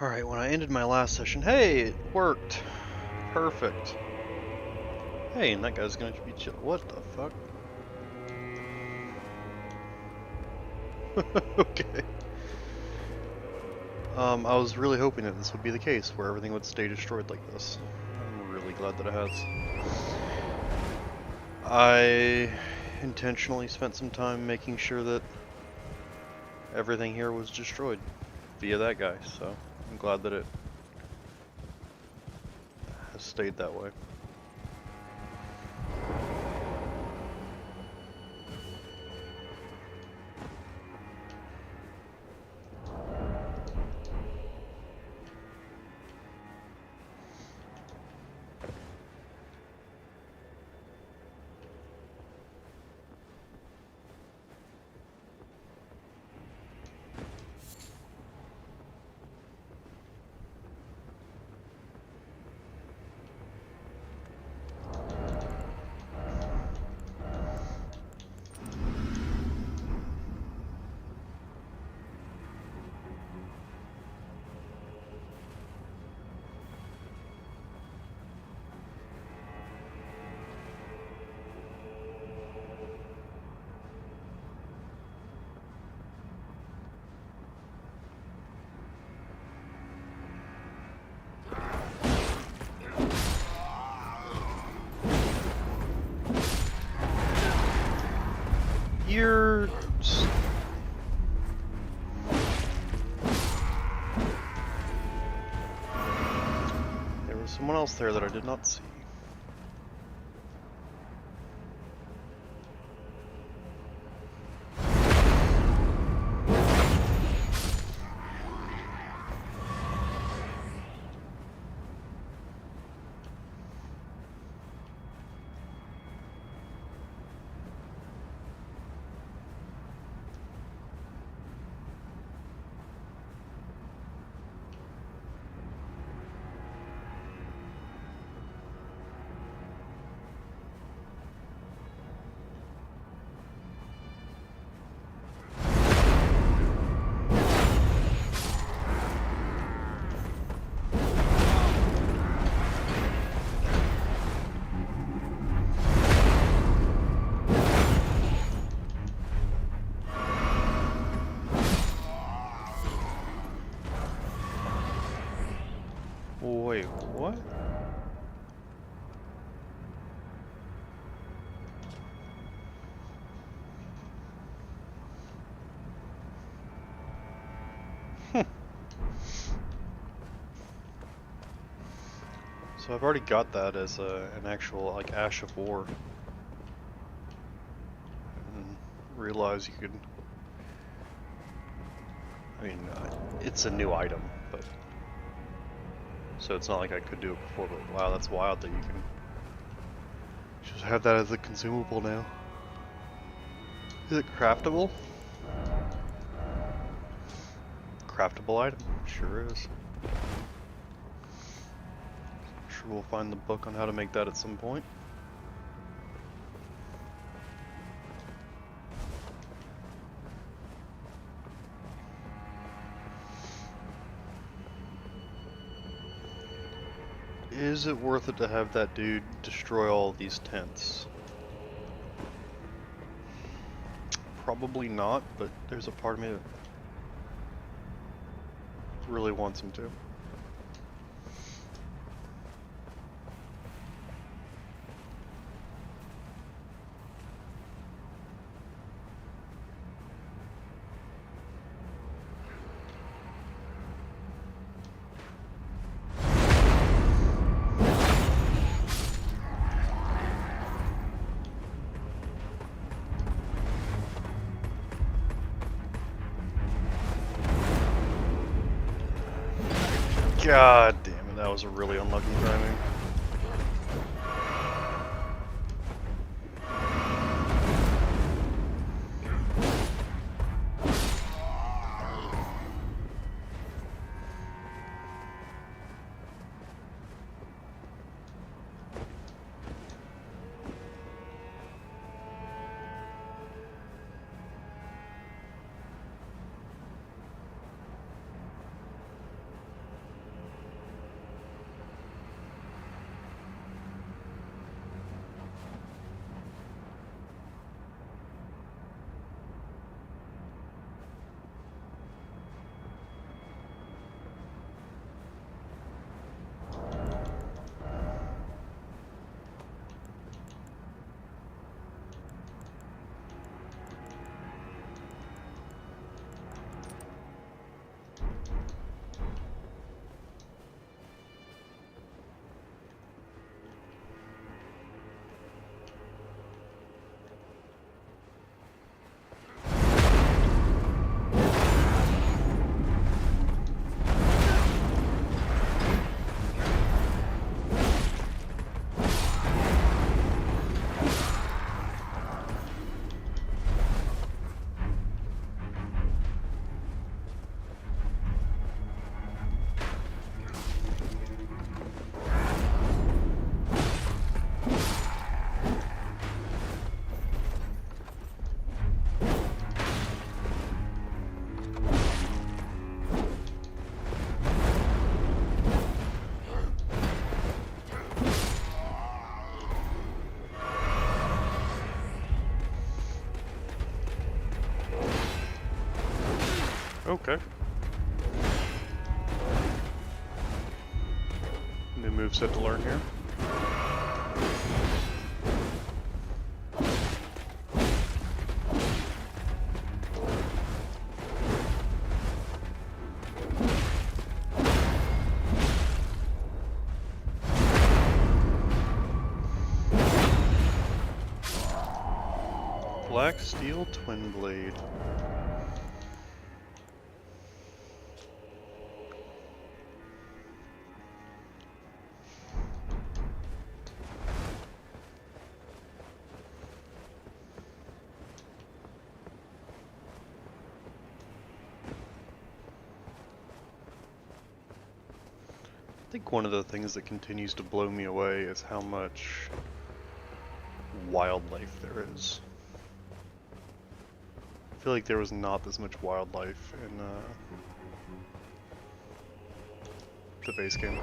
Alright, when I ended my last session, hey, it worked. Perfect. Hey, and that guy's gonna be chill. What the fuck? Okay. I was really hoping that this would be the case, where everything would stay destroyed like this. I'm really glad that it has. I intentionally spent some time making sure that everything here was destroyed via that guy, so I'm glad that it has stayed that way. You're... There was someone else there that I did not see. Wait, what? So I've already got that as an actual, like, Ash of War. And realize you could... I mean, it's a new item, but... So it's not like I could do it before, but wow, that's wild that you can... just have that as a consumable now. Is it craftable? Craftable item? Sure is. Sure we'll find the book on how to make that at some point. Is it worth it to have that dude destroy all these tents? Probably not, but there's a part of me that really wants him to. God damn it, that was a really unlucky timing. Okay. New moveset to learn here. Black Steel Twin Blade. I think one of the things that continues to blow me away is how much wildlife there is. I feel like there was not this much wildlife in the base game.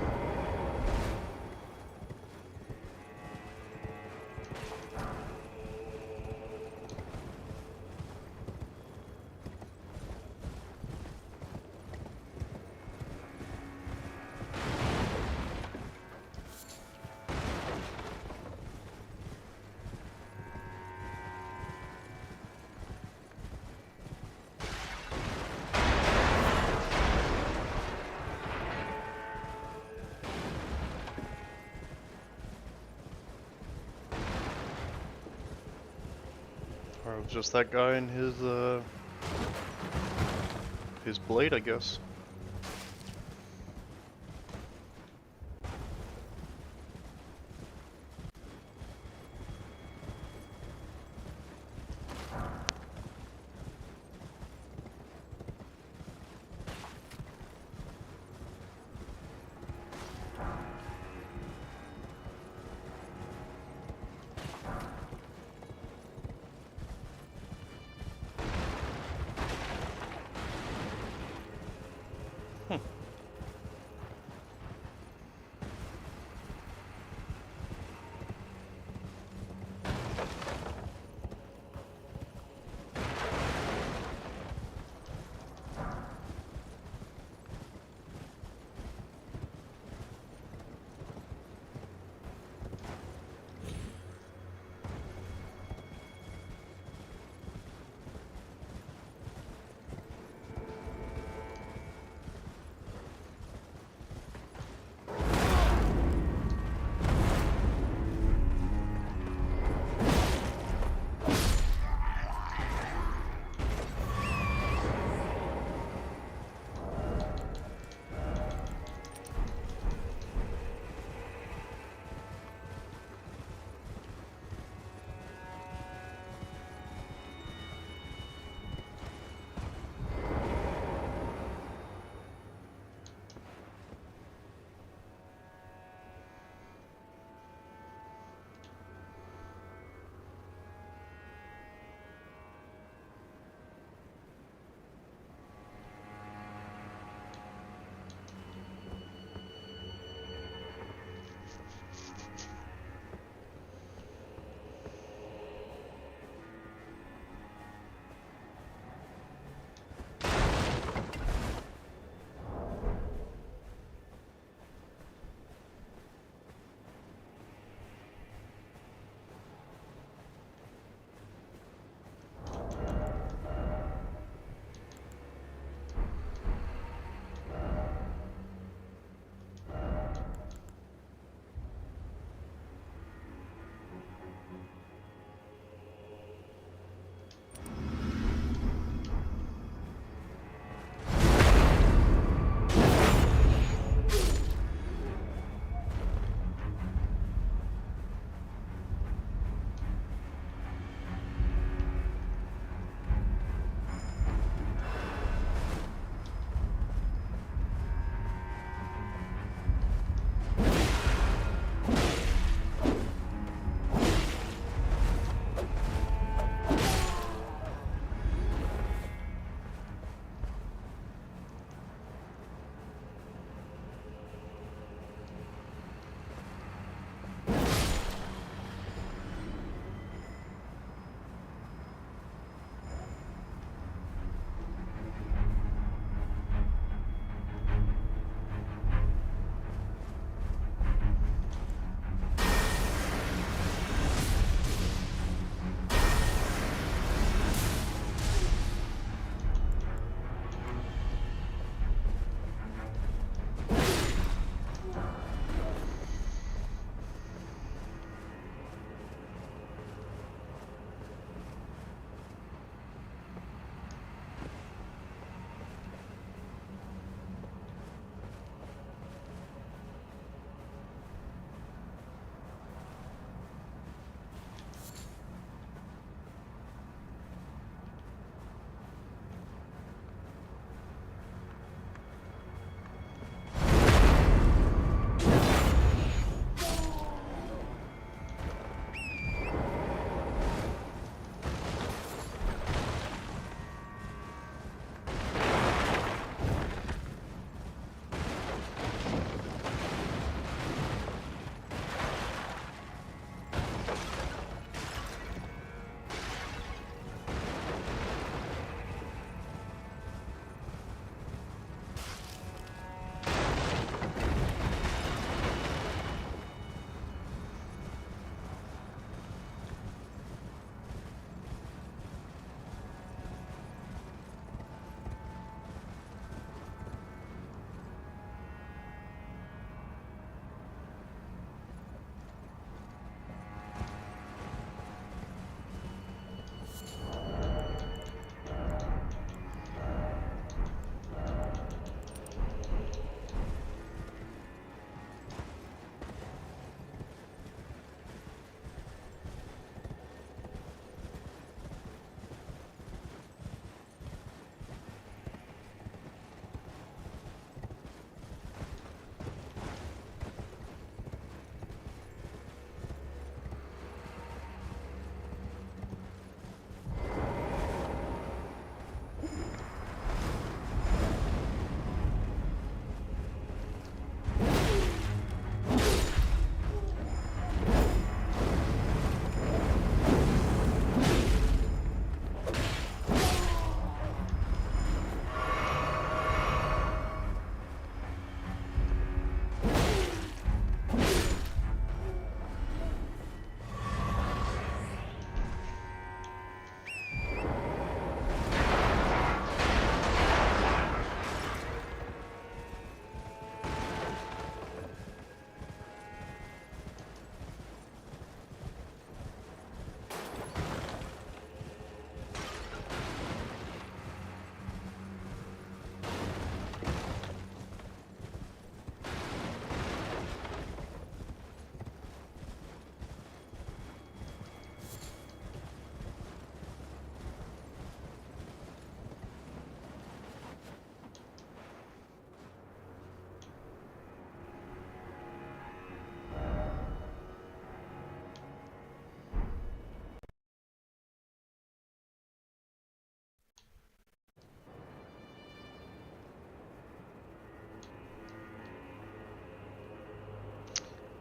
Or it was just that guy and his blade, I guess.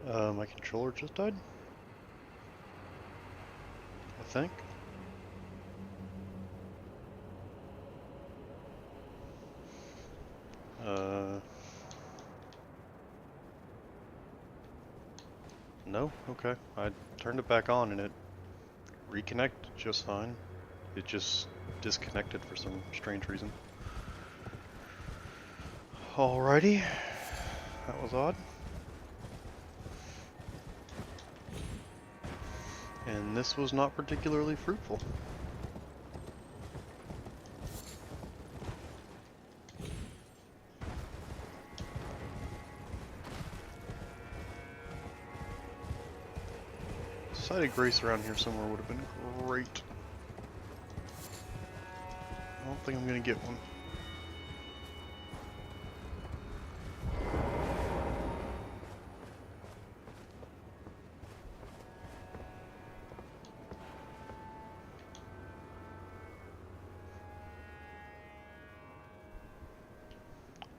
My controller just died, I think. No? Okay. I turned it back on and it reconnected just fine. It just disconnected for some strange reason. Alrighty. That was odd. And this was not particularly fruitful. Site of Grace around here somewhere would have been great. I don't think I'm gonna get one.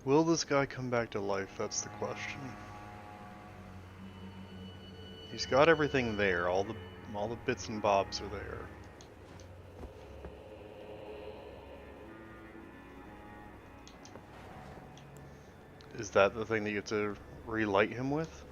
Will this guy come back to life? That's the question. He's got everything there. All the bits and bobs are there. Is that the thing that you have to relight him with?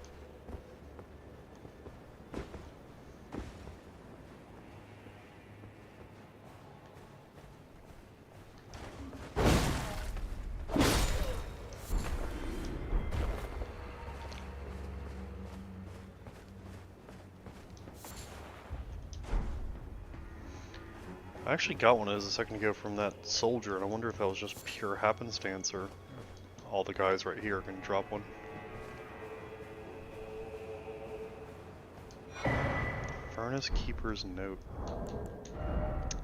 I actually got one as a second ago from that soldier, and I wonder if that was just pure happenstance or all the guys right here can drop one. Furnace Keeper's note.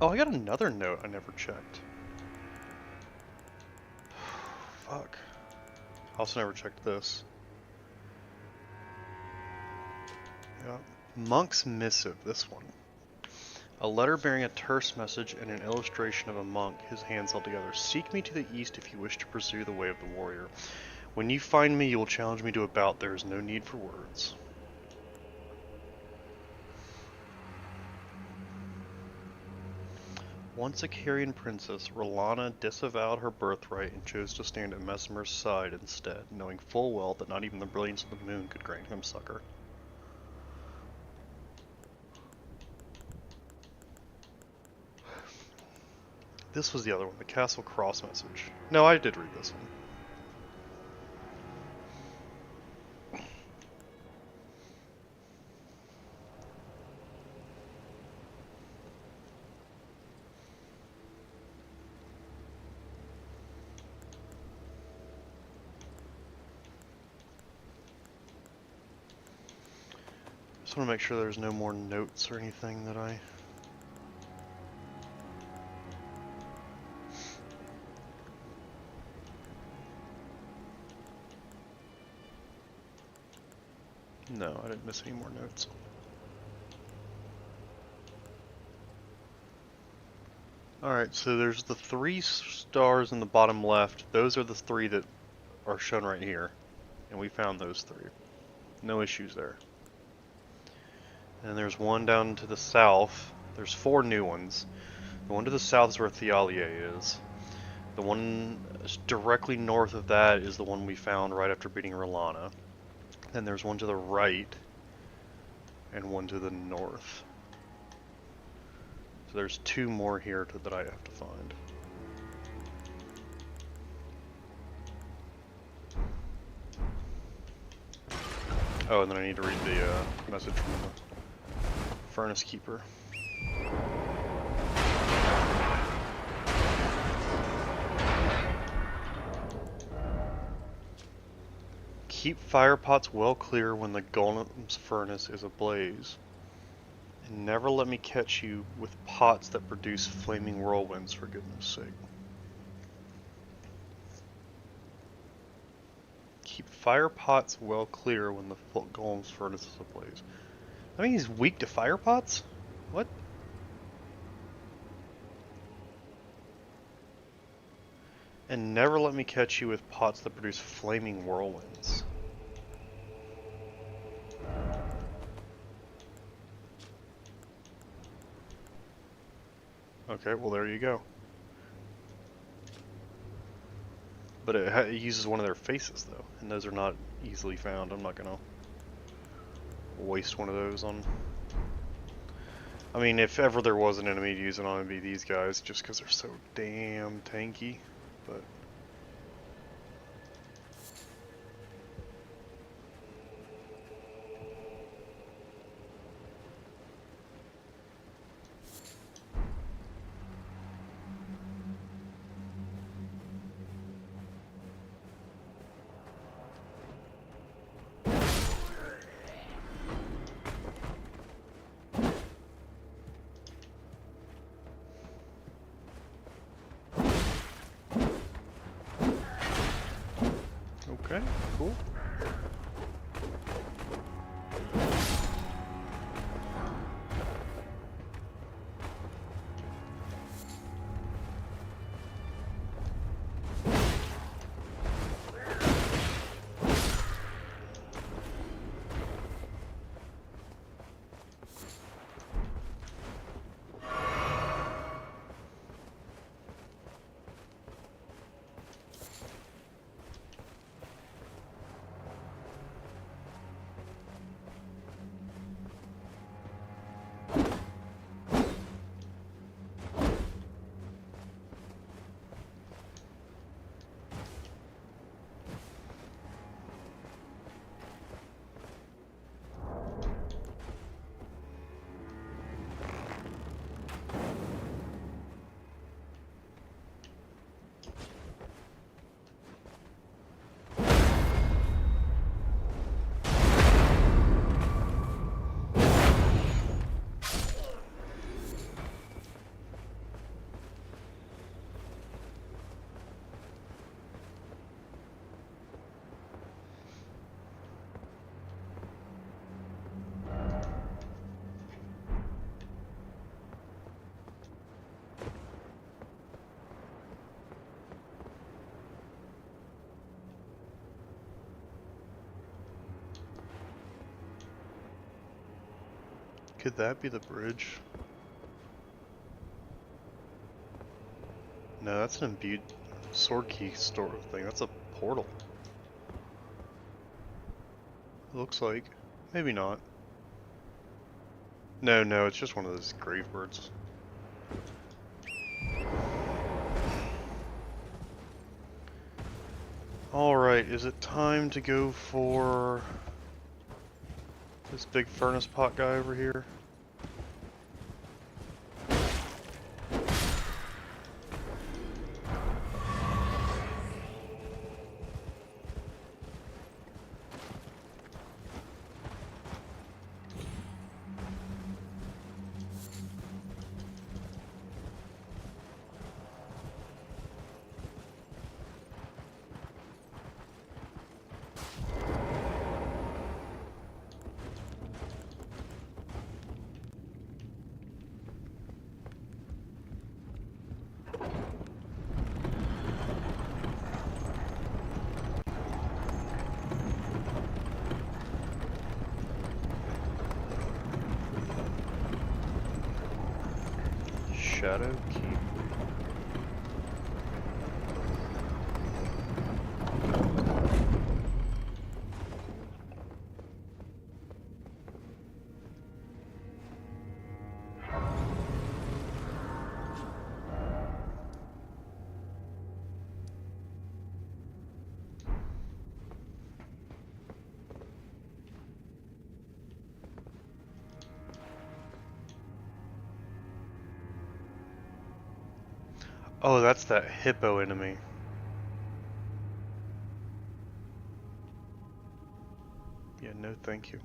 Oh, I got another note I never checked. Fuck. I also never checked this. Yeah. Monk's Missive, this one. A letter bearing a terse message and an illustration of a monk, his hands held together. Seek me to the east if you wish to pursue the way of the warrior. When you find me, you will challenge me to a bout. There is no need for words. Once a Carian princess, Rolana disavowed her birthright and chose to stand at Messmer's side instead, knowing full well that not even the brilliance of the moon could grant him succor. This was the other one, the Castle Cross message. No, I did read this one. Just want to make sure there's no more notes or anything that I... No, I didn't miss any more notes. Alright, so there's the 3 stars in the bottom left. Those are the 3 that are shown right here. And we found those 3. No issues there. And there's one down to the south. There's 4 new ones. The one to the south is where Thealia is. The one directly north of that is the one we found right after beating Rolana. Then there's one to the right, and one to the north. So there's 2 more here that I have to find. Oh, and then I need to read the message from the Furnace Keeper. Keep fire pots well clear when the golem's furnace is ablaze. And never let me catch you with pots that produce flaming whirlwinds, for goodness sake. Keep fire pots well clear when the golem's furnace is ablaze. I mean, he's weak to fire pots? What? And never let me catch you with pots that produce flaming whirlwinds. Okay, well there you go. But it uses one of their faces though, and those are not easily found. I'm not gonna waste one of those on... I mean, if ever there was an enemy to use it on, it'd be these guys, just because they're so damn tanky. But okay, cool. Could that be the bridge? No, that's an imbued sword key store thing. That's a portal. It looks like. Maybe not. No, no, it's just one of those grave birds. Alright, is it time to go for this big furnace pot guy over here? Shadow Keep. Oh, that's that hippo enemy. Yeah, no thank you.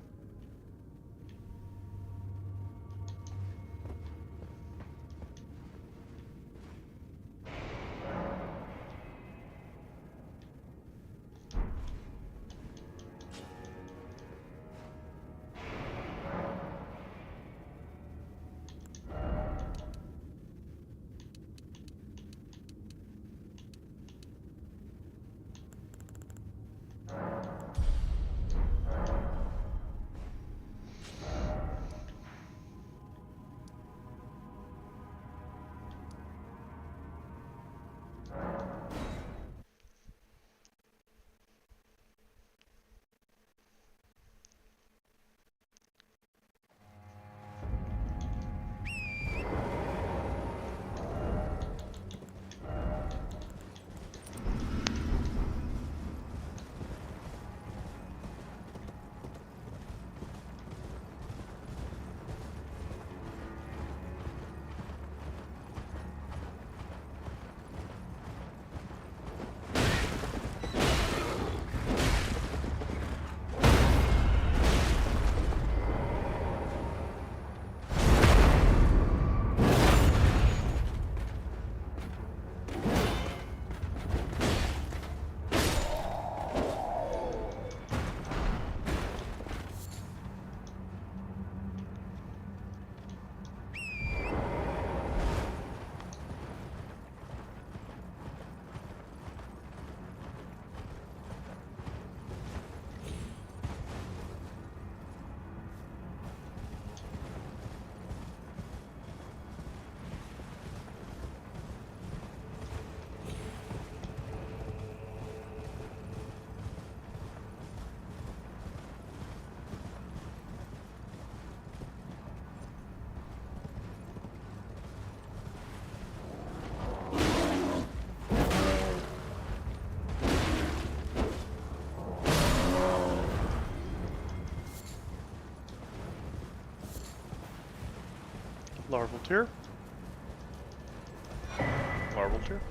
Larval tier. Larval tier.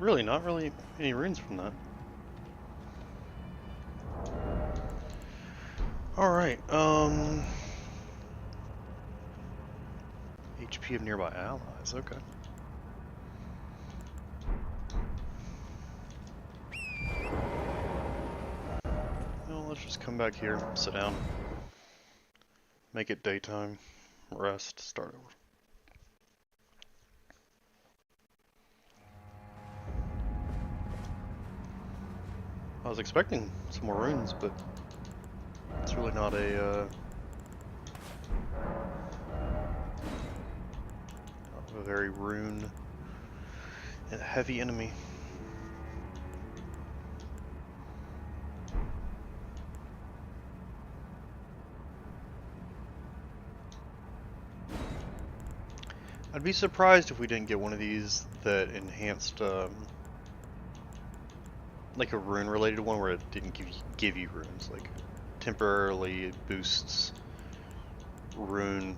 Really, not really any runes from that. Alright, HP of nearby allies, okay. Well, let's just come back here, sit down, make it daytime, rest, start over. I was expecting some more runes, but it's really not a very rune heavy enemy. I'd be surprised if we didn't get one of these that enhanced, like a rune related one where it didn't give you runes, like temporarily boosts rune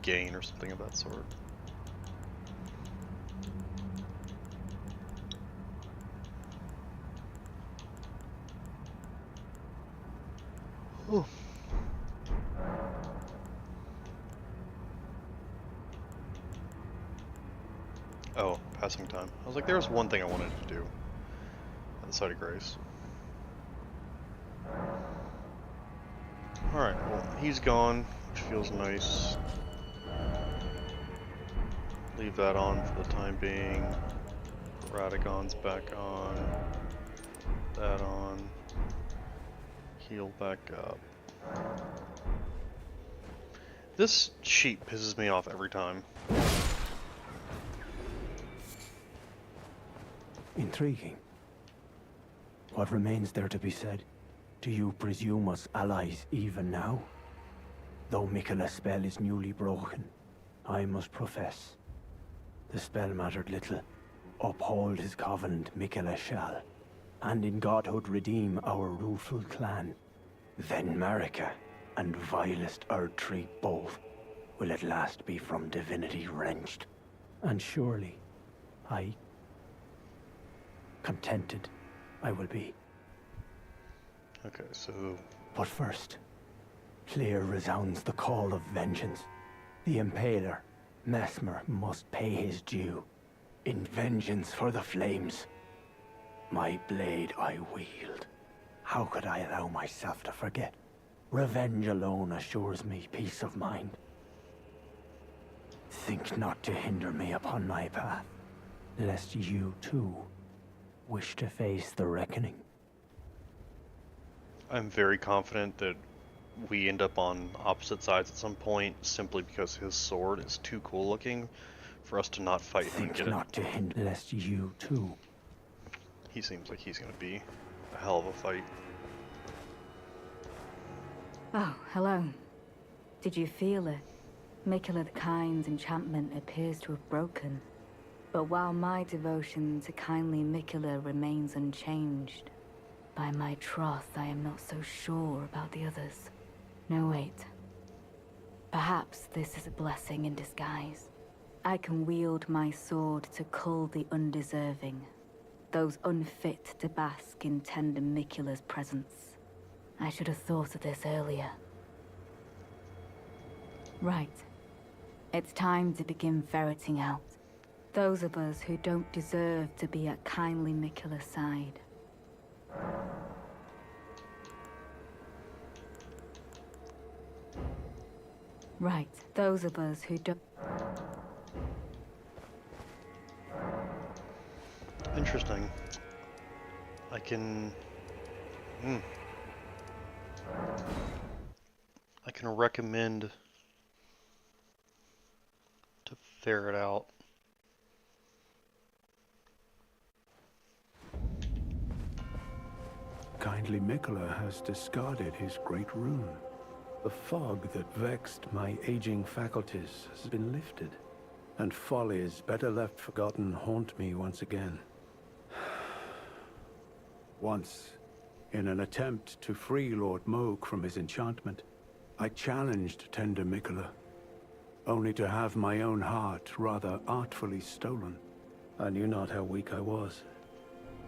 gain or something of that sort. Ooh. Oh, passing time. I was like, there was one thing I wanted to do at the site of grace. Alright, well, he's gone, which feels nice. Leave that on for the time being. Radagon's back on. That on. Heal back up. This sheep pisses me off every time. Intriguing. What remains there to be said? Do you presume us allies even now? Though Miquella's spell is newly broken, I must profess, the spell mattered little. Uphold his covenant, Miquella shall, and in godhood redeem our rueful clan. Then Marika and vilest Erdtree both will at last be from divinity wrenched. And surely, contented I will be. Okay, so... But first, clear resounds the call of vengeance. The Impaler, Mesmer, must pay his due. In vengeance for the flames, my blade I wield. How could I allow myself to forget? Revenge alone assures me peace of mind. Think not to hinder me upon my path, lest you too wish to face the reckoning. I'm very confident that we end up on opposite sides at some point, simply because his sword is too cool looking for us to not fight him and get it. Think not to hinder, lest you too. He seems like he's gonna be a hell of a fight. Oh, hello. Did you feel it? Miquella the Kind's enchantment appears to have broken. But while my devotion to kindly Miquella remains unchanged, by my troth I am not so sure about the others. No, wait. Perhaps this is a blessing in disguise. I can wield my sword to cull the undeserving, those unfit to bask in tender Miquella's presence. I should have thought of this earlier. Right. It's time to begin ferreting out those of us who don't deserve to be at kindly Miquella's side. Right, those of us who don't... Interesting. I can... I can recommend to ferret out. Kindly Miquella has discarded his great rune. The fog that vexed my aging faculties has been lifted, and follies better left forgotten haunt me once again. Once, in an attempt to free Lord Moog from his enchantment, I challenged tender Miquella, only to have my own heart rather artfully stolen. I knew not how weak I was.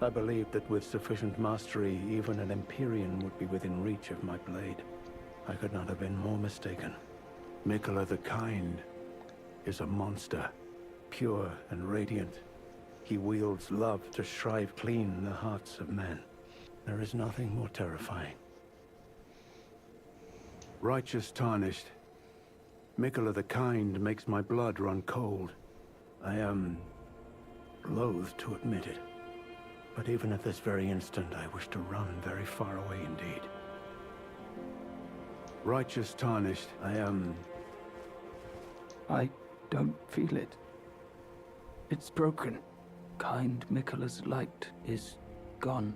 I believed that with sufficient mastery, even an Empyrean would be within reach of my blade. I could not have been more mistaken. Mikola the Kind is a monster, pure and radiant. He wields love to shrive clean the hearts of men. There is nothing more terrifying. Righteous tarnished. Mikola the Kind makes my blood run cold. I am loath to admit it. But even at this very instant, I wish to run very far away indeed. Righteous tarnished, I don't feel it. It's broken. Kind Mikola's light is gone.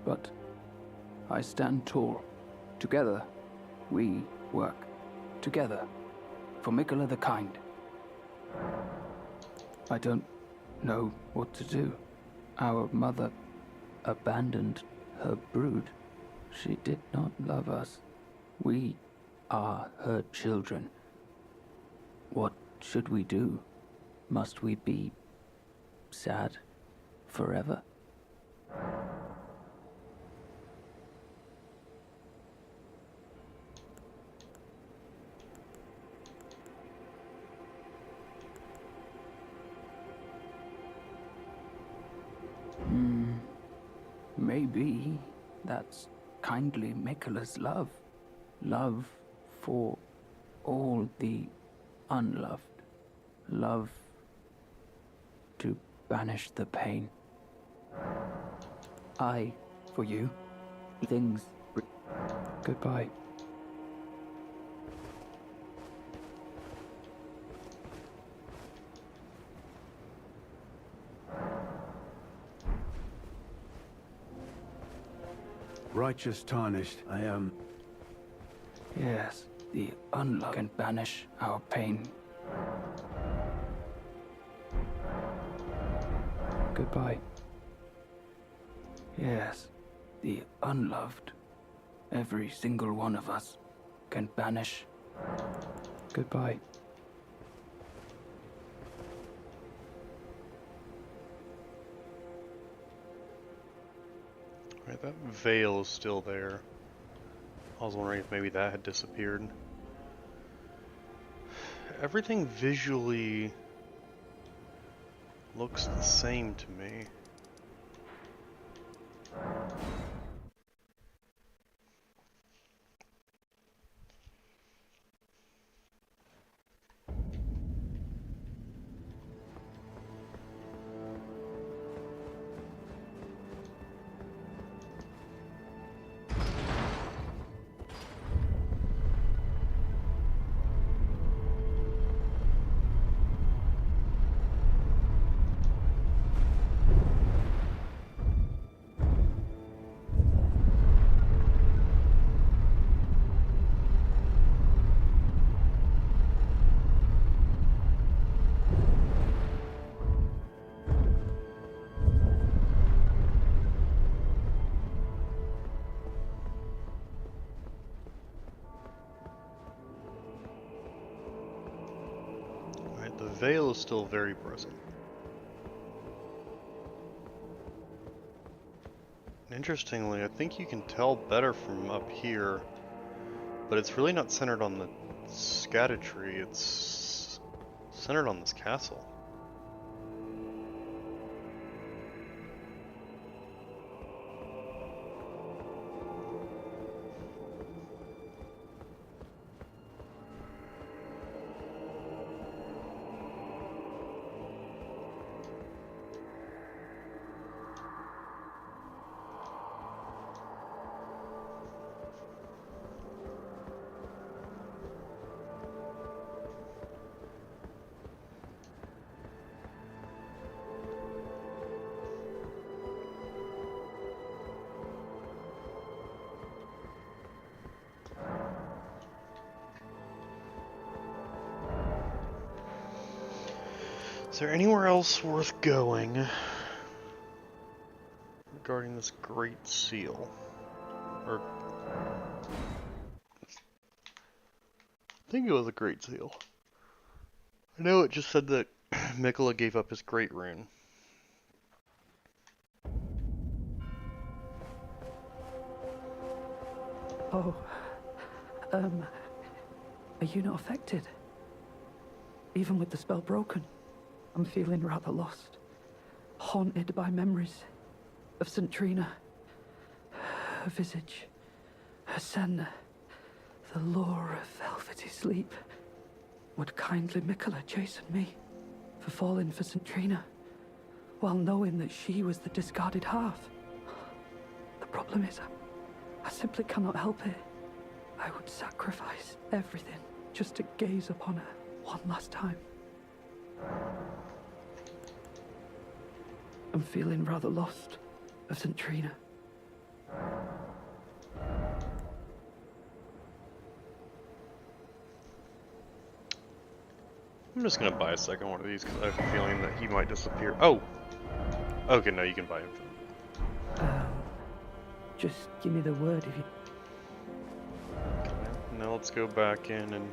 But I stand tall. Together, we work. Together. For Mikola the Kind. I don't know what to do. Our mother abandoned her brood. She did not love us. We are her children. What should we do? Must we be sad forever? Maybe that's kindly Mikola's love. Love for all the unloved. Love to banish the pain. I, for you, things. Goodbye. righteous tarnished. Yes, the unloved can banish our pain. Goodbye. Yes, the unloved, every single one of us, can banish. Goodbye. Right, that veil is still there. I was wondering if maybe that had disappeared. Everything visually looks the same to me. The veil is still very present. Interestingly, I think you can tell better from up here, but it's really not centered on the Erdtree, it's centered on this castle. Is there anywhere else worth going regarding this Great Seal? Or I think it was a Great Seal. I know it just said that Mikola gave up his Great Rune. Oh, are you not affected? Even with the spell broken, I'm feeling rather lost. Haunted by memories of St. Trina. Her visage, her scent, the lure of velvety sleep. Would kindly Mikola chasten me for falling for St. Trina, while knowing that she was the discarded half? The problem is, I simply cannot help it. I would sacrifice everything just to gaze upon her one last time. I'm feeling rather lost of St. Trina. I'm just gonna buy a second one of these because I have a feeling that he might disappear. Oh! Okay, no, you can buy him. Just give me the word if you... Okay, now let's go back in and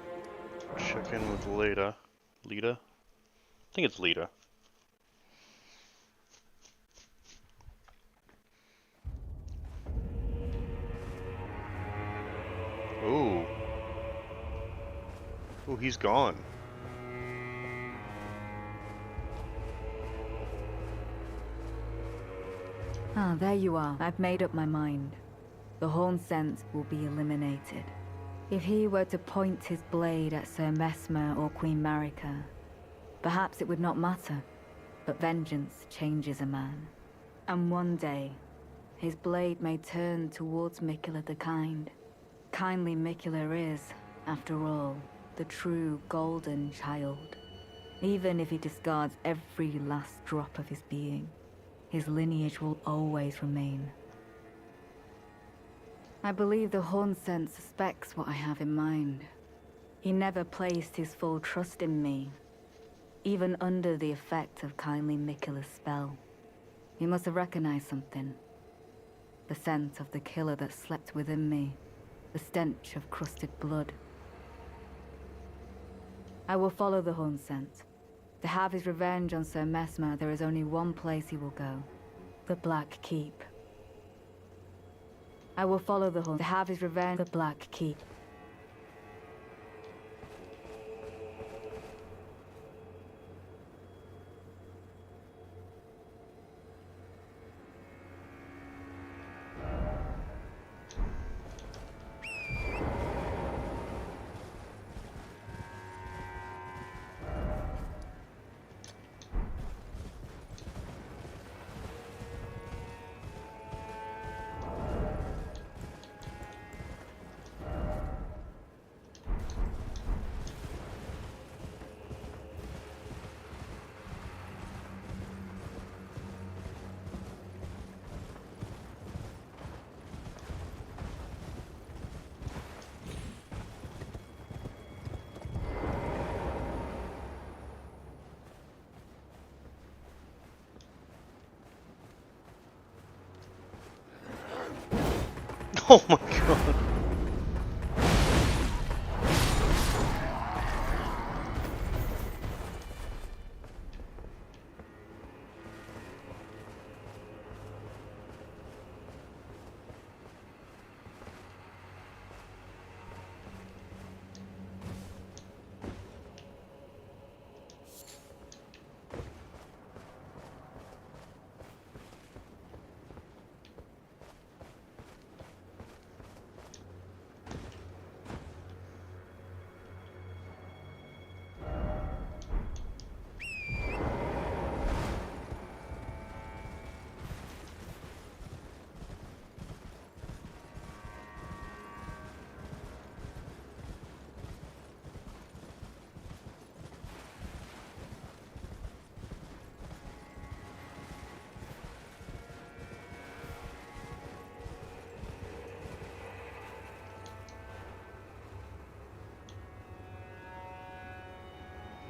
check in with Leda. Leda? I think it's Leda. Ooh. Ooh, he's gone. Ah, there you are. I've made up my mind. The Horn Sense will be eliminated. If he were to point his blade at Sir Mesmer or Queen Marika, perhaps it would not matter. But vengeance changes a man. And one day, his blade may turn towards Mikola the Kind. Kindly Mikola is, after all, the true golden child. Even if he discards every last drop of his being, his lineage will always remain. I believe the Horn Sense suspects what I have in mind. He never placed his full trust in me, even under the effect of kindly Mikola's spell. He must have recognized something. The scent of the killer that slept within me, the stench of crusted blood. I will follow the Horn Scent. To have his revenge on Sir Mesmer, there is only one place he will go. The Black Keep. I will follow the Horn to have his revenge. The Black Keep. Oh my god.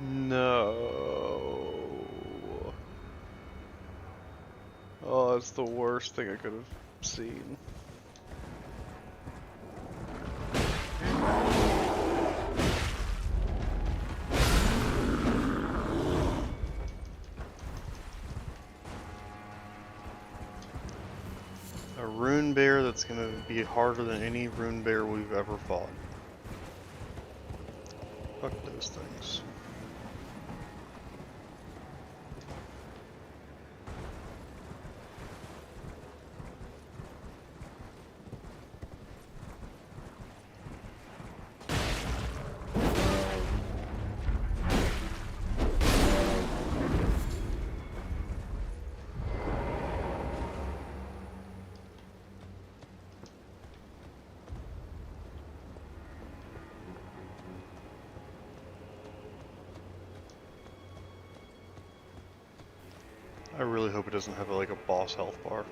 No. Oh, that's the worst thing I could have seen. A rune bear that's gonna be harder than any rune bear we've ever fought. Fuck those things. I really hope it doesn't have like a boss health bar.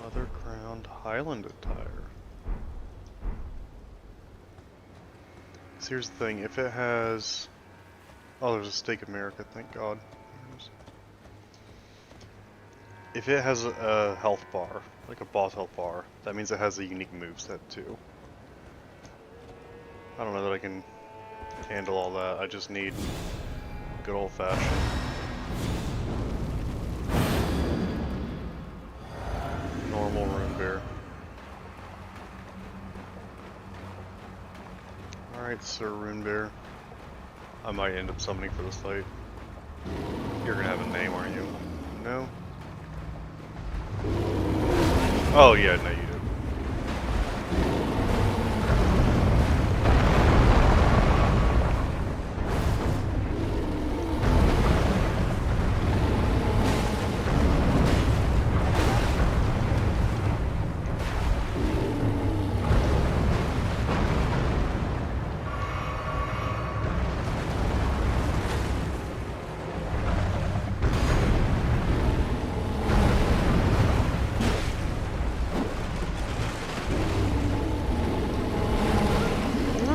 Leather crowned Highland attire. So here's the thing, if it has... Oh, there's a Stake America, thank God. If it has a health bar, like a boss health bar, that means it has a unique moveset too. I don't know that I can handle all that, I just need good old fashioned. Normal rune bear. Alright, Sir Rune Bear. I might end up summoning for this fight. You're gonna have a name, aren't you? No? Oh yeah, no you do.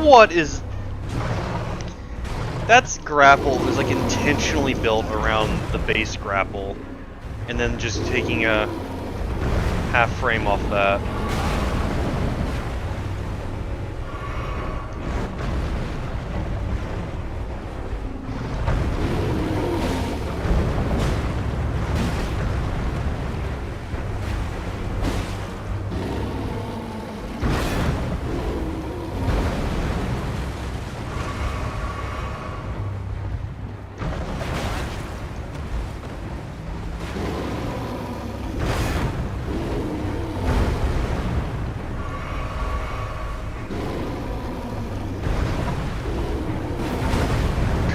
What is... That's grapple is like intentionally built around the base grapple and then just taking a half frame off that.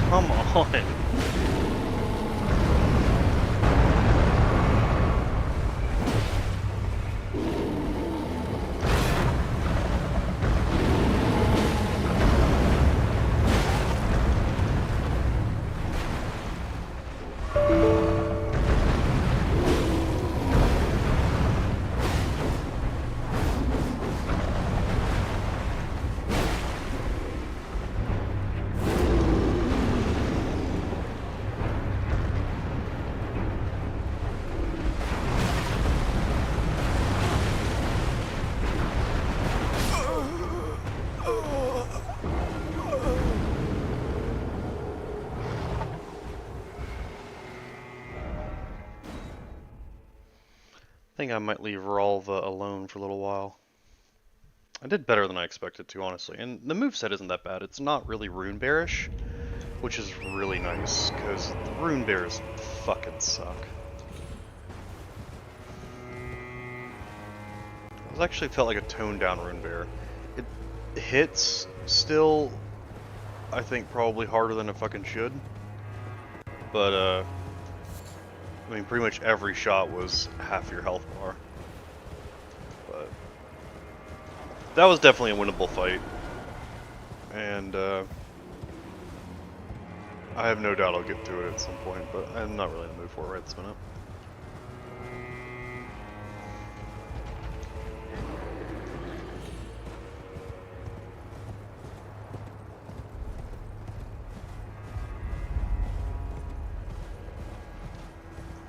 Come on. I think I might leave Ralva alone for a little while. I did better than I expected to, honestly. And the moveset isn't that bad. It's not really rune bearish, which is really nice, because the rune bears fucking suck. It actually felt like a toned down rune bear. It hits still, I think, probably harder than it fucking should. But, I mean, pretty much every shot was half your health bar. But that was definitely a winnable fight. And, I have no doubt I'll get through it at some point, but I'm not really in the mood for it right this minute.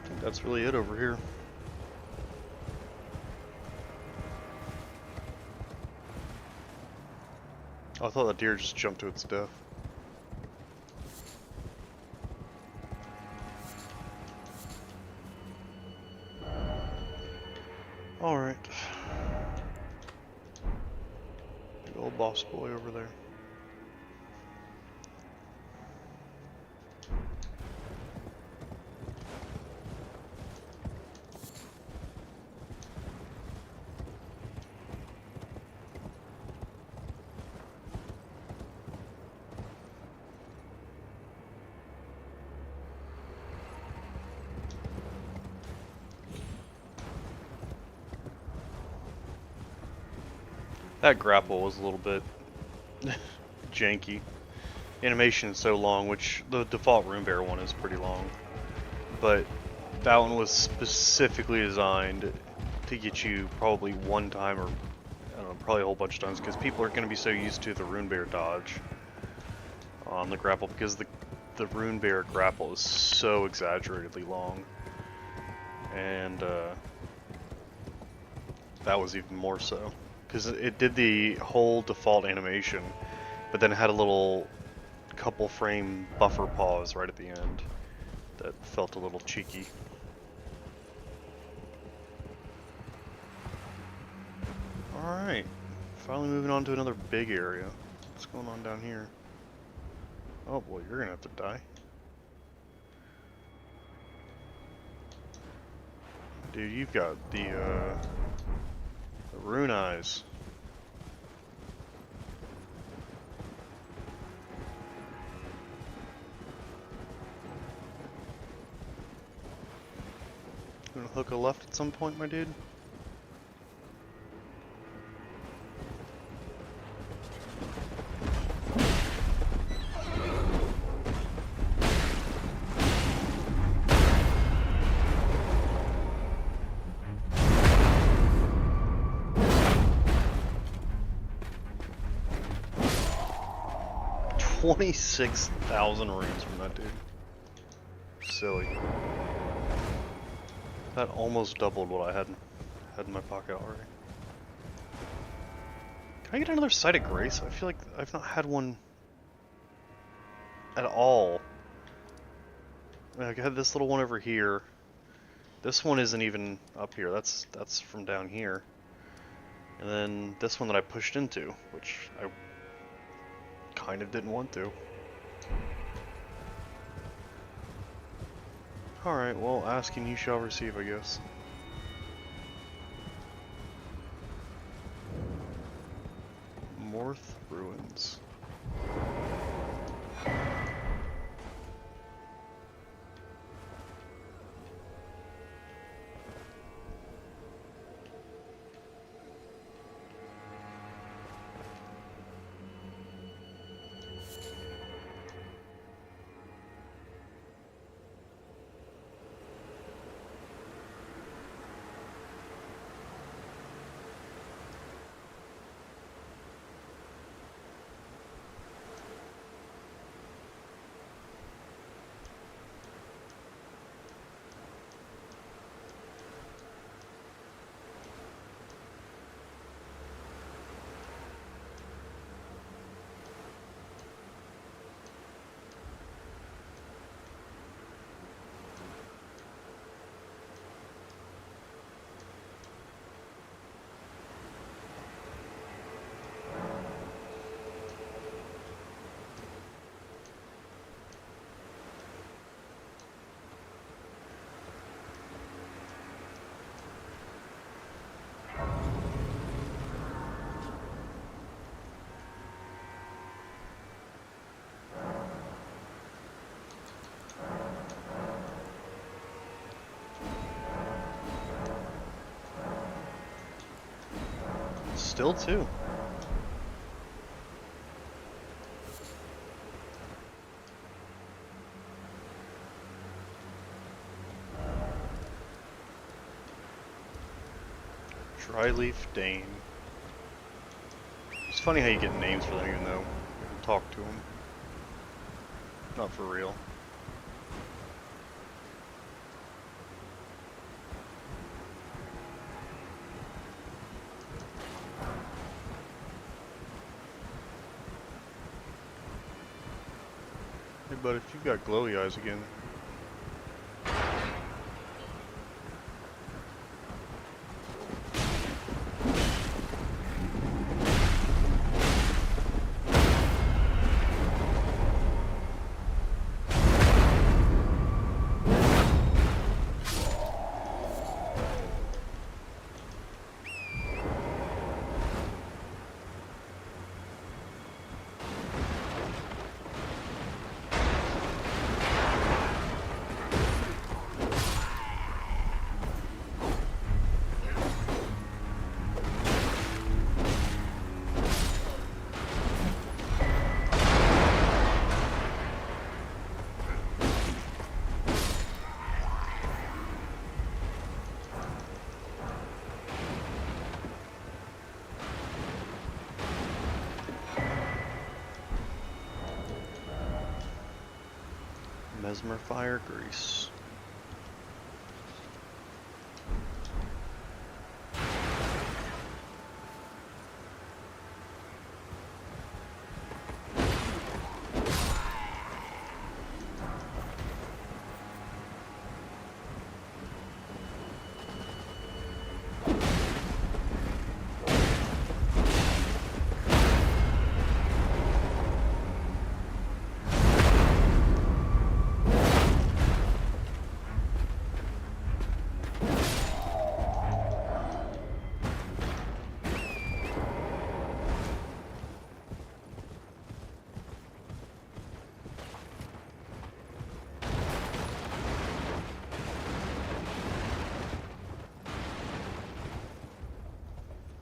I think that's really it over here. I thought that deer just jumped to its death. Alright. Big old boss boy over there. That grapple was a little bit janky. Animation is so long, which the default Rune Bear one is pretty long. But that one was specifically designed to get you probably one time, or I don't know, probably a whole bunch of times, because people are going to be so used to the Rune Bear dodge on the grapple, because the Rune Bear grapple is so exaggeratedly long. And that was even more so. Because it did the whole default animation, but then it had a little couple frame buffer pause right at the end that felt a little cheeky. Alright, finally moving on to another big area. What's going on down here? Oh boy, you're gonna have to die. Dude, you've got the rune eyes. You gonna hook a left at some point, my dude? $26,000 runes from that dude. Silly. That almost doubled what I had in my pocket already. Can I get another Sight of Grace? I feel like I've not had one at all. I had this little one over here. This one isn't even up here. That's from down here. And then this one that I pushed into, which I kind of didn't want to. Alright, well, ask and you shall receive, I guess. Morth Ruins. Still two. Dryleaf Dane. It's funny how you get names for them even though you can talk to them. Not for real. Hey bud, if you've got glowy eyes again. Mesmer fire grease.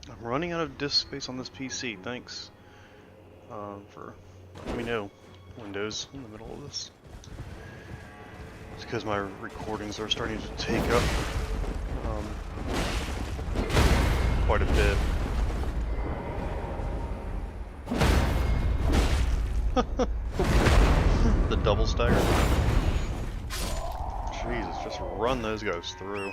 I'm running out of disk space on this PC. Thanks for letting me know, Windows, in the middle of this. It's because my recordings are starting to take up quite a bit. The double stagger. Jesus, just run those guys through.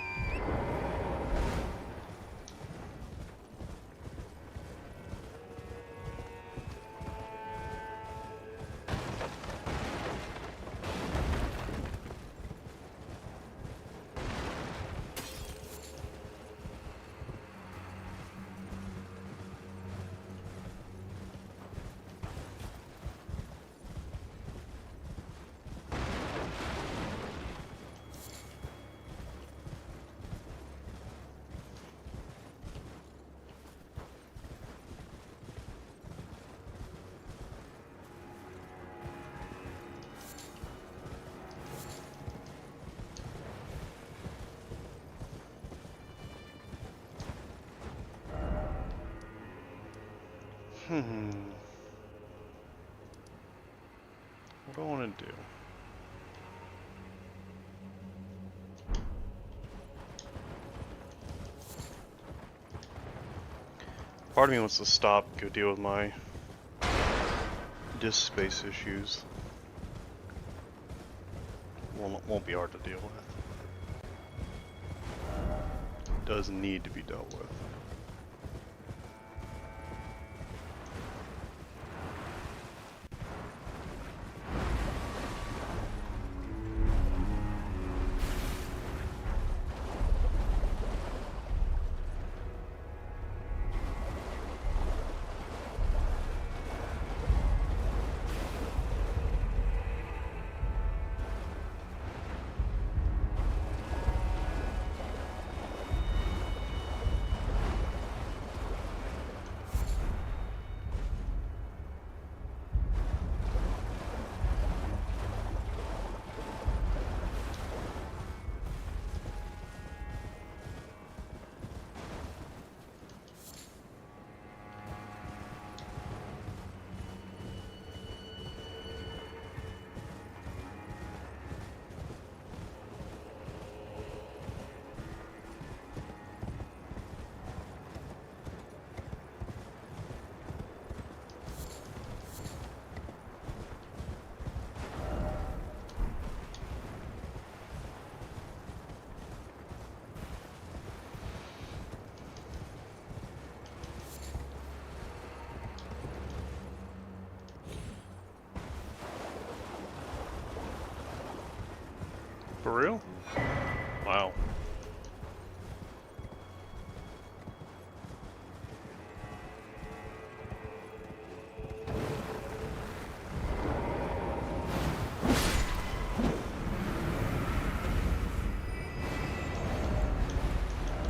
What do I want to do? Part of me wants to stop, go deal with my disk space issues. Won't be hard to deal with. Does need to be dealt with. For real? Wow.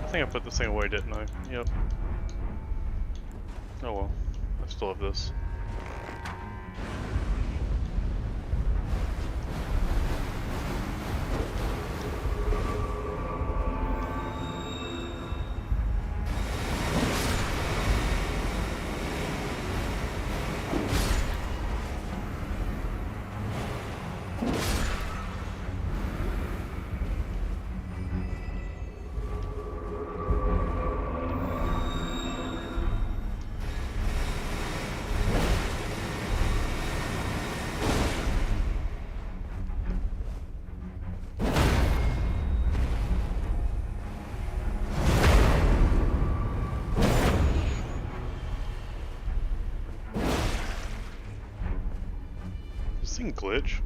I think I put this thing away, didn't I? Yep. Oh well. I still have this. can glitch.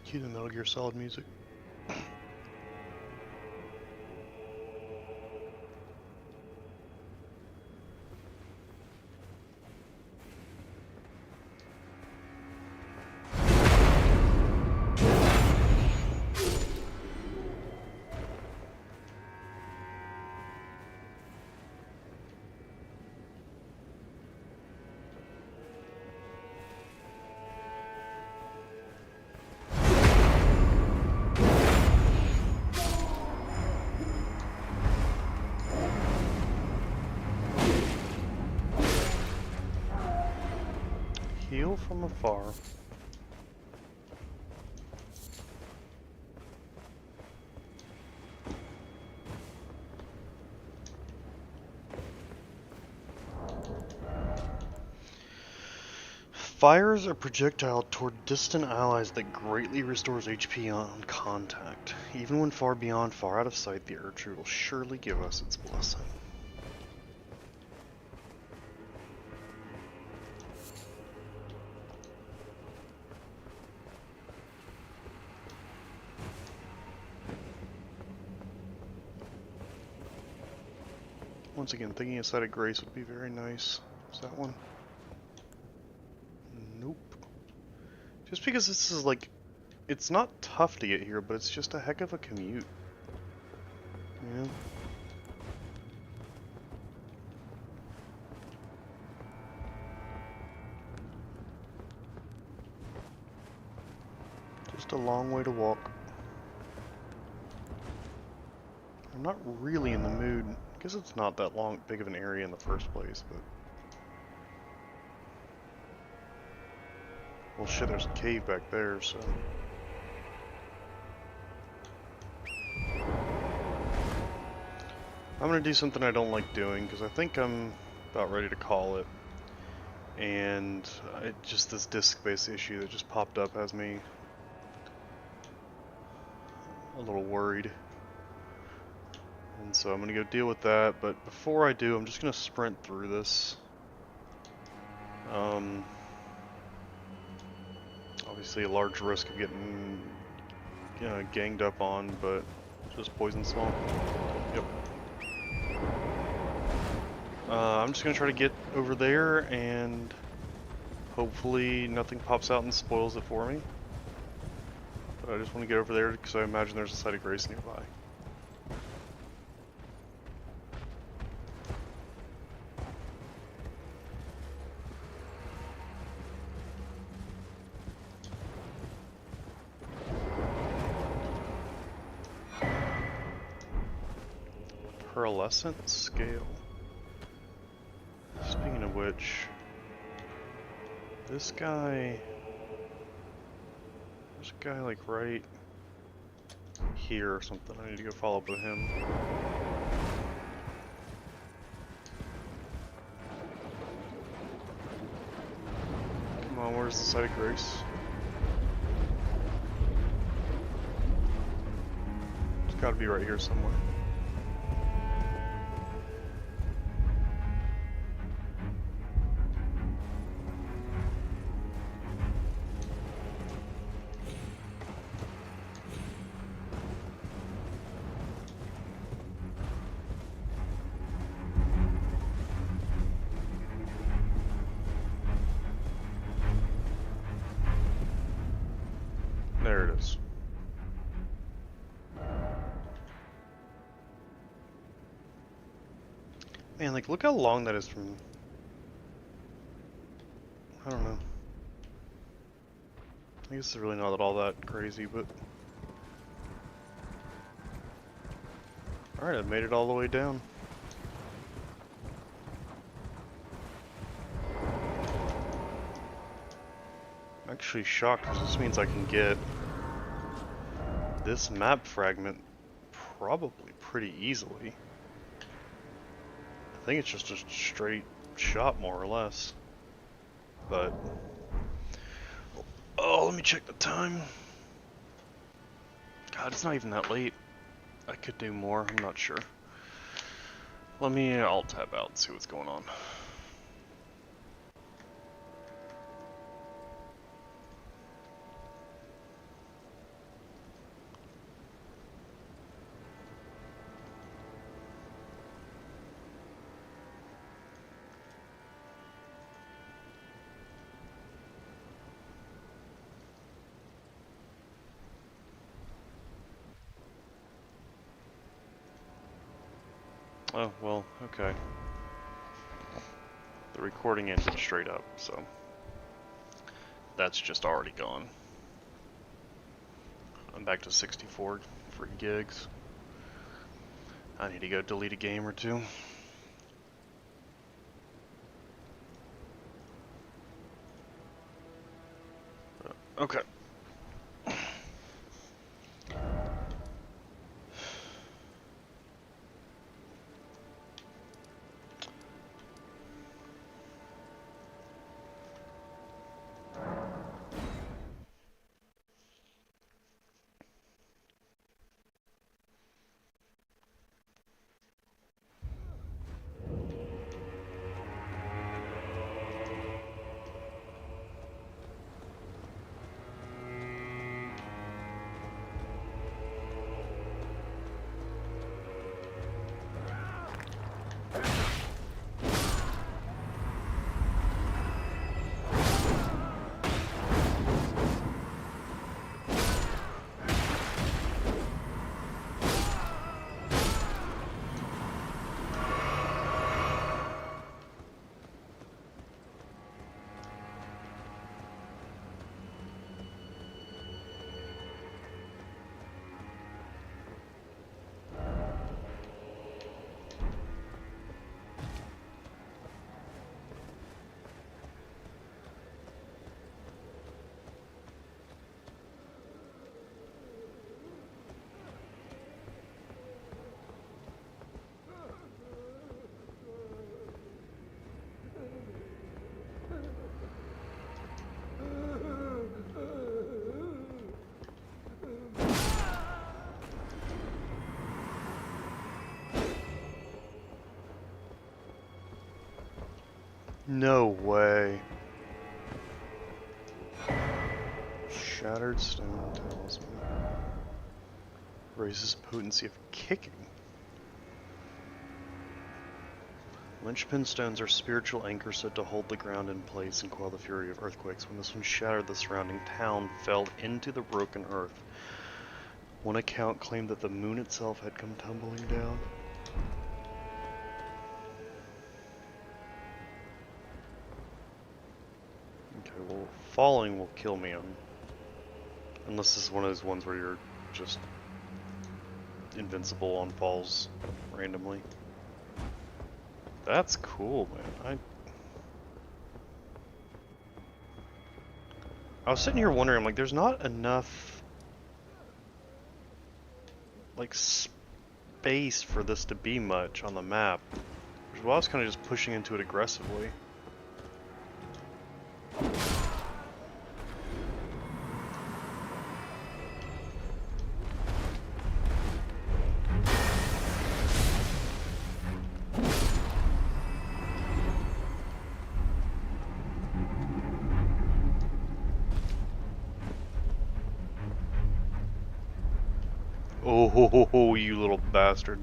Cue the Metal Gear Solid music. Heal from afar. Fires a projectile toward distant allies that greatly restores HP on contact. Even when far beyond, far out of sight, the Erdtree will surely give us its blessing. Once again, thinking a site of grace would be very nice. Is that one? Nope. Just because this is like, it's not tough to get here, but it's just a heck of a commute. Yeah. Just a long way to walk. I'm not really in the mood. I guess it's not that big of an area in the first place, but... Well shit, there's a cave back there, so... I'm gonna do something I don't like doing, because I think I'm about ready to call it. And just this disk space issue that just popped up has me a little worried. And so I'm gonna go deal with that, but before I do, I'm just gonna sprint through this. Obviously a large risk of getting ganged up on, but just poison swamp. Yep. I'm just gonna try to get over there and hopefully nothing pops out and spoils it for me. But I just want to get over there because I imagine there's a site of grace nearby. Pearlescent scale. Speaking of which, this guy, there's a guy like right here or something. I need to go follow up with him. Come on, where's the site of grace? It's gotta be right here somewhere. There it is. Man, like, look how long that is from... I don't know. I guess it's really not all that crazy, but... Alright, I've made it all the way down. I'm actually shocked, because this means I can get this map fragment probably pretty easily. I think it's just a straight shot, more or less. But... Oh, let me check the time. God, it's not even that late. I could do more, I'm not sure. I'll tab out and see what's going on. Oh, well, okay. The recording ended straight up, so that's just already gone. I'm back to 64 free gigs. I need to go delete a game or two. Okay. No way. Shattered stone talisman. Raises potency of kicking. Linchpin stones are spiritual anchors said to hold the ground in place and quell the fury of earthquakes. When this one shattered, the surrounding town fell into the broken earth. One account claimed that the moon itself had come tumbling down. Okay, well, falling will kill me unless this is one of those ones where you're just invincible on falls randomly. That's cool, man. I was sitting here wondering, like, there's not enough, like, space for this to be much on the map. Which is why I was kind of just pushing into it aggressively. Oh, ho, ho, ho, you little bastard.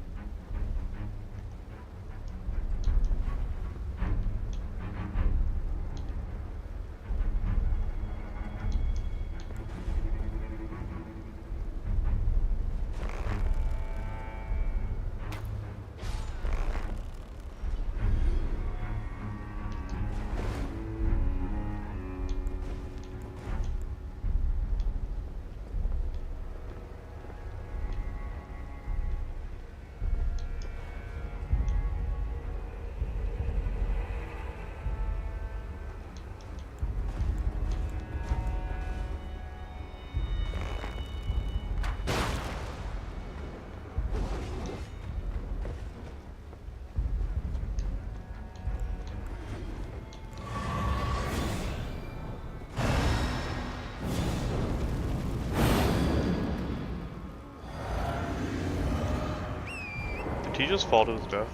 Did he just fall to his death?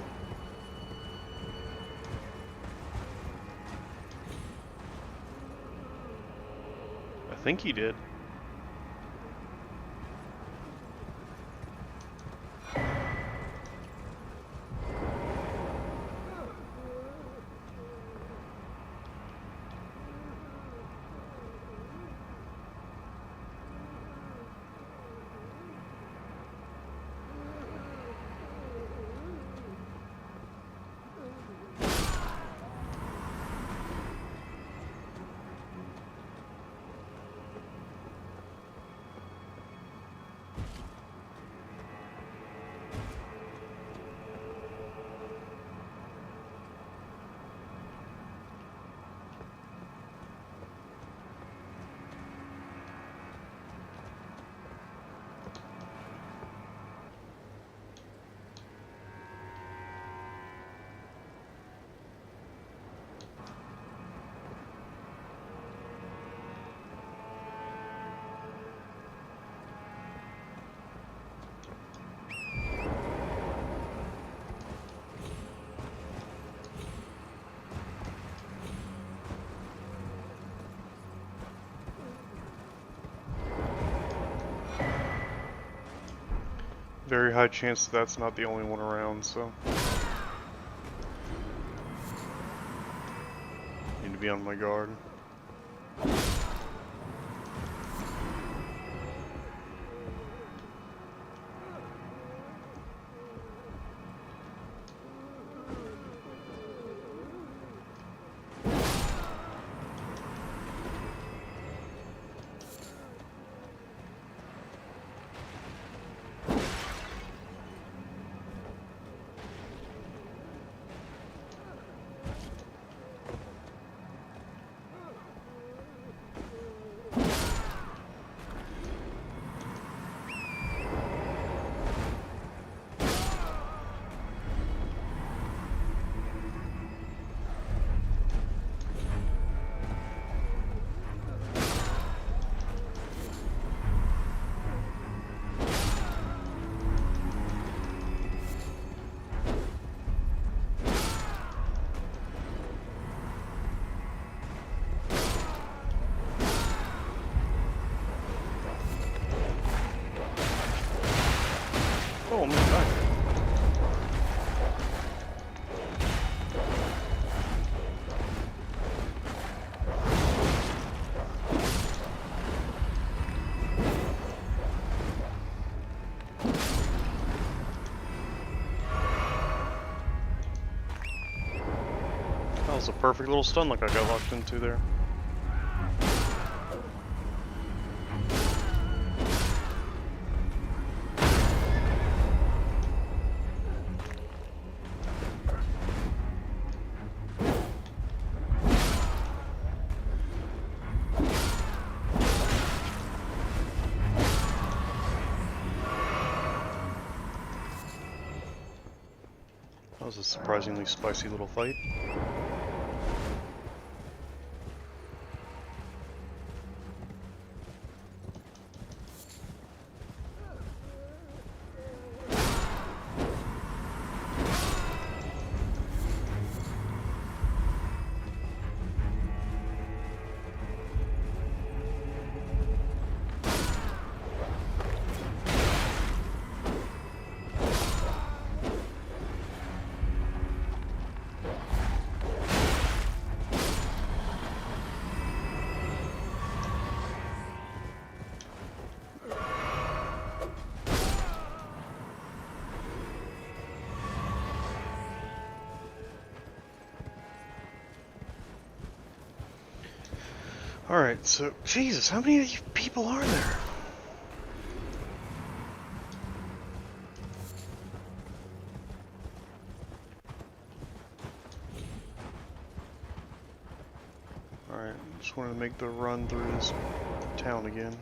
I think he did. Very high chance that's not the only one around, so need to be on my guard. Oh, I'm back. That was a perfect little stun like I got locked into there. That was a surprisingly spicy little fight. Alright, so, Jesus, how many of you people are there? Alright, just wanted to make the run through this town again.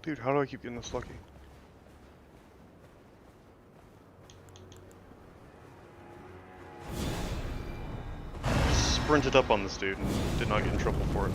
Dude, how do I keep getting this lucky? Sprinted up on this dude and did not get in trouble for it.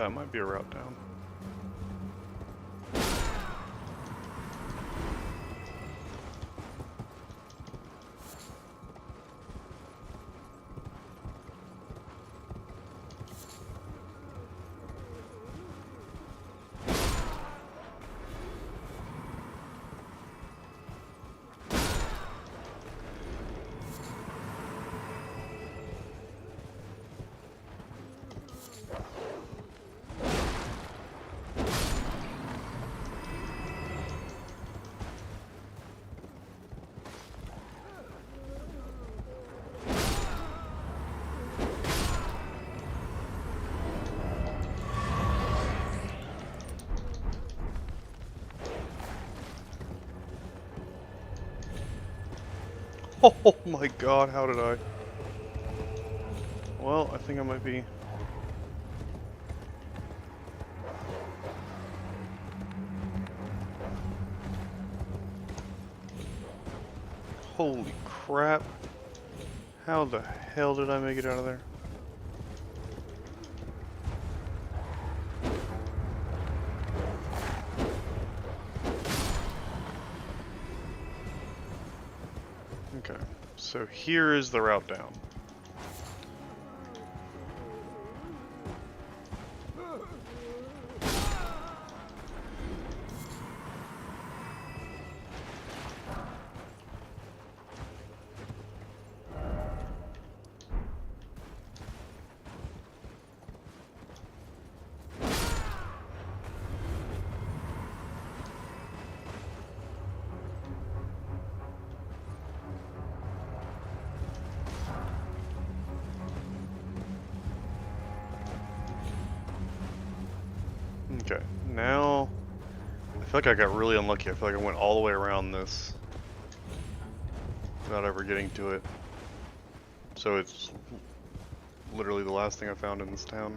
That might be a route down. Oh my god, how did I? Well, I think I might be... Holy crap. How the hell did I make it out of there? Okay, so here is the route down. Okay, now I feel like I got really unlucky. I feel like I went all the way around this without ever getting to it. So it's literally the last thing I found in this town.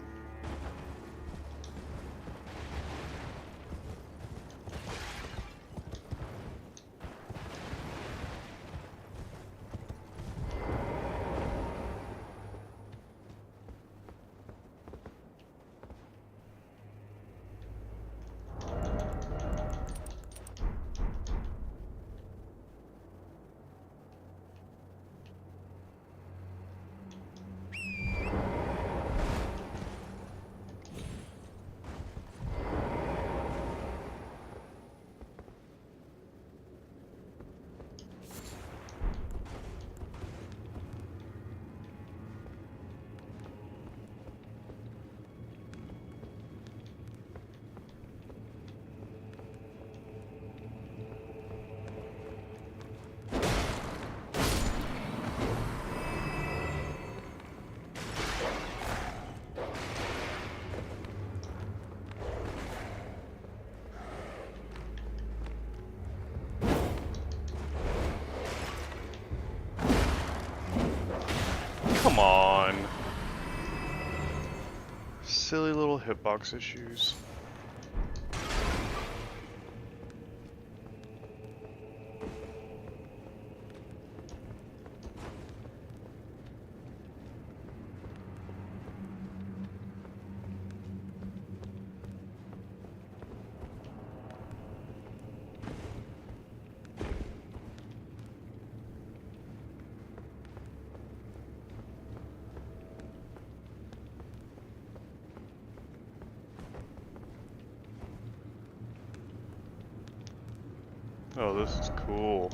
Come on. Silly little hitbox issues. Oh, this is cool.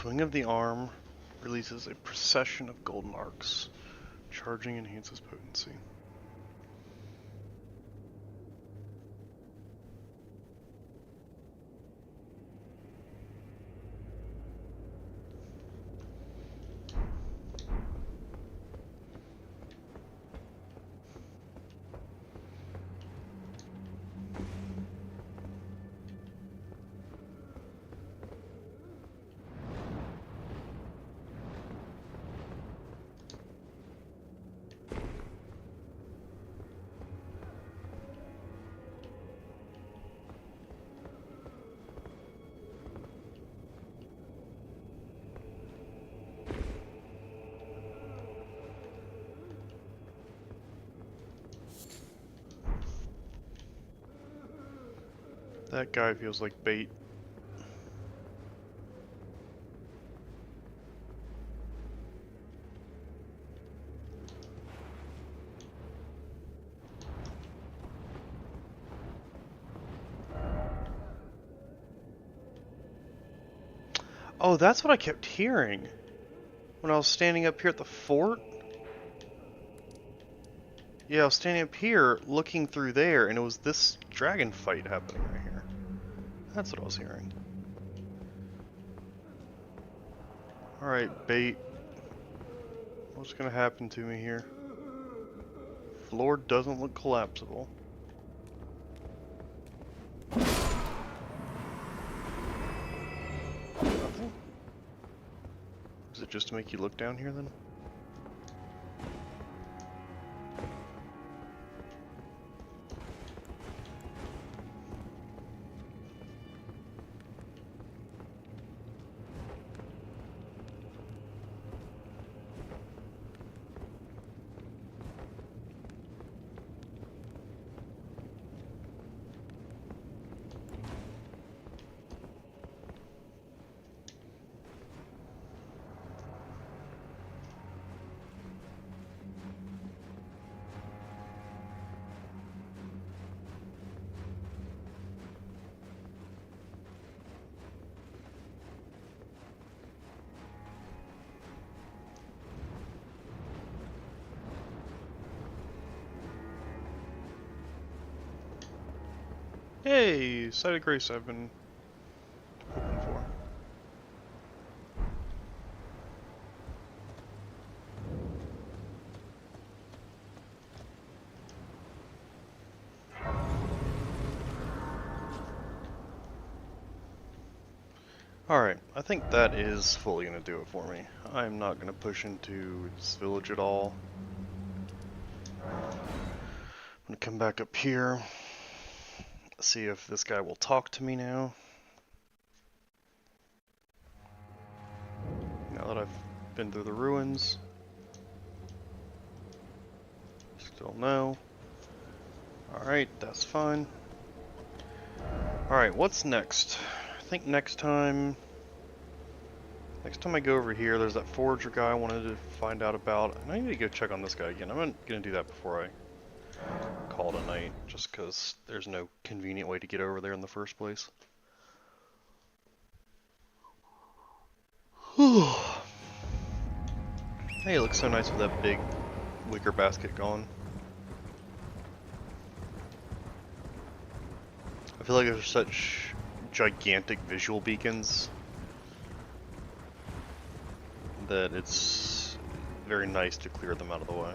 Swing of the arm releases a procession of golden arcs. Charging enhances potency. That guy feels like bait. Oh, that's what I kept hearing when I was standing up here at the fort. Yeah, I was standing up here looking through there, and it was this dragon fight happening right here. That's what I was hearing. Alright, bait. What's gonna happen to me here? Floor doesn't look collapsible. Nothing? Is it just to make you look down here then? Hey, site of grace I've been hoping for. Alright, I think that is fully going to do it for me. I'm not going to push into this village at all. I'm going to come back up here. See if this guy will talk to me now. Now that I've been through the ruins. Still no. Alright, that's fine. Alright, what's next? I think next time I go over here, there's that forager guy I wanted to find out about. And I need to go check on this guy again. I'm not going to do that before I call it a night, just because there's no convenient way to get over there in the first place. Hey, it looks so nice with that big wicker basket gone. I feel like there's such gigantic visual beacons that it's very nice to clear them out of the way.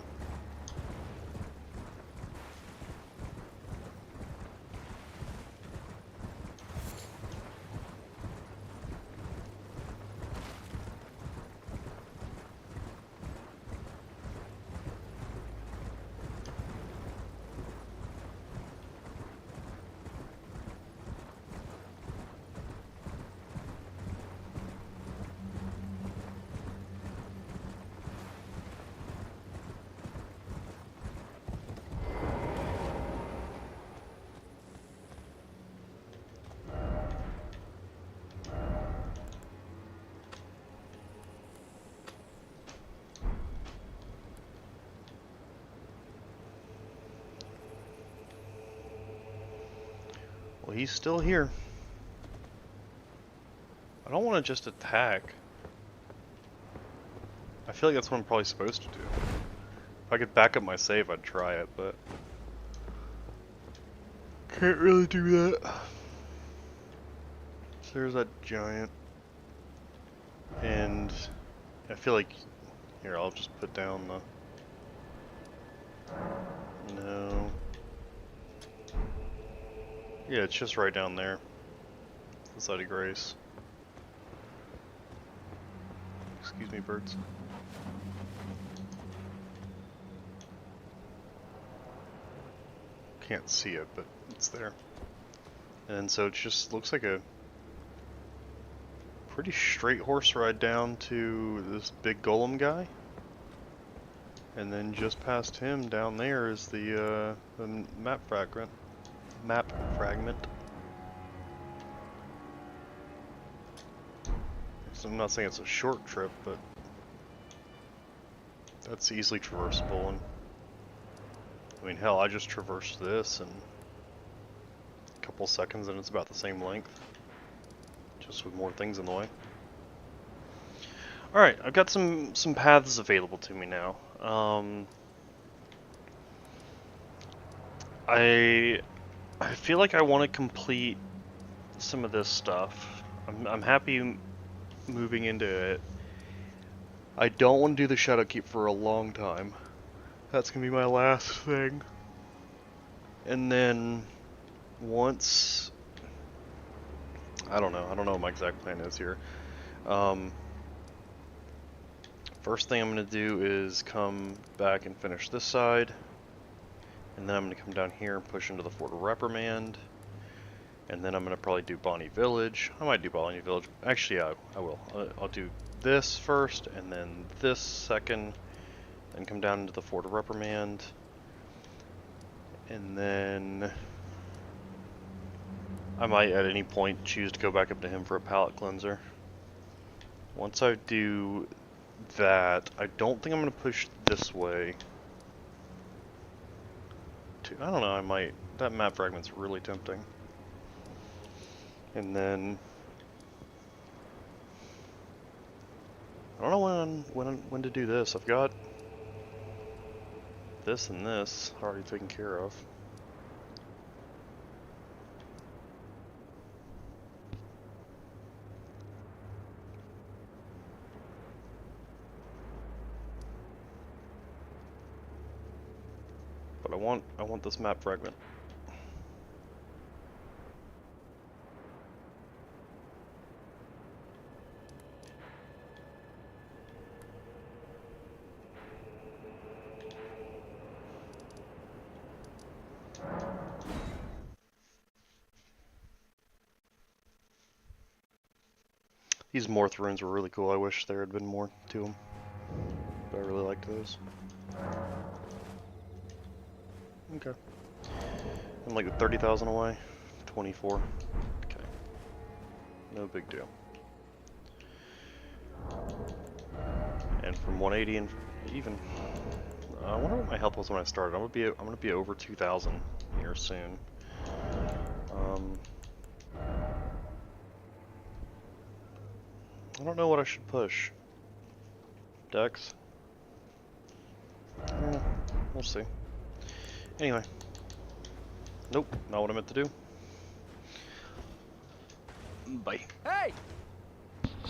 Well, he's still here. I don't want to just attack. feel like that's what I'm probably supposed to do. If I could back up my save, I'd try it, but can't really do that. So there's that giant, and I feel like here I'll just put down the no. Yeah, it's just right down there. The side of Grace. Excuse me, birds. Can't see it, but it's there. And so it just looks like a pretty straight horse ride down to this big golem guy. And then just past him down there is the map fragment. So I'm not saying it's a short trip, but that's easily traversable. And I mean, hell, I just traversed this in a couple seconds, and it's about the same length, just with more things in the way. All right, I've got some paths available to me now. I feel like I want to complete some of this stuff. I'm happy moving into it. I don't want to do the Shadowkeep for a long time. That's gonna be my last thing. And then once I don't know what my exact plan is here. First thing I'm gonna do is come back and finish this side. And then I'm going to come down here and push into the Fort of Reprimand. And then I'm going to probably do Bonnie Village. I might do Bonnie Village. Actually, yeah, I will. I'll do this first, and then this second. Then come down into the Fort of Reprimand. And then I might at any point choose to go back up to him for a palate cleanser. Once I do that, I don't think I'm going to push this way. I don't know, I might. That map fragment's really tempting. And then I don't know when to do this. I've got this and this already taken care of. But I want this map fragment. These Morth runes were really cool. I wish there had been more to them. But I really liked those. Okay. I'm like 30,000 away. 24. Okay. No big deal. And from 180 and even, I wonder what my health was when I started. I'm gonna be over 2,000 here soon. I don't know what I should push. Dex? We'll see. Anyway. Nope, not what I meant to do. Bye. Hey!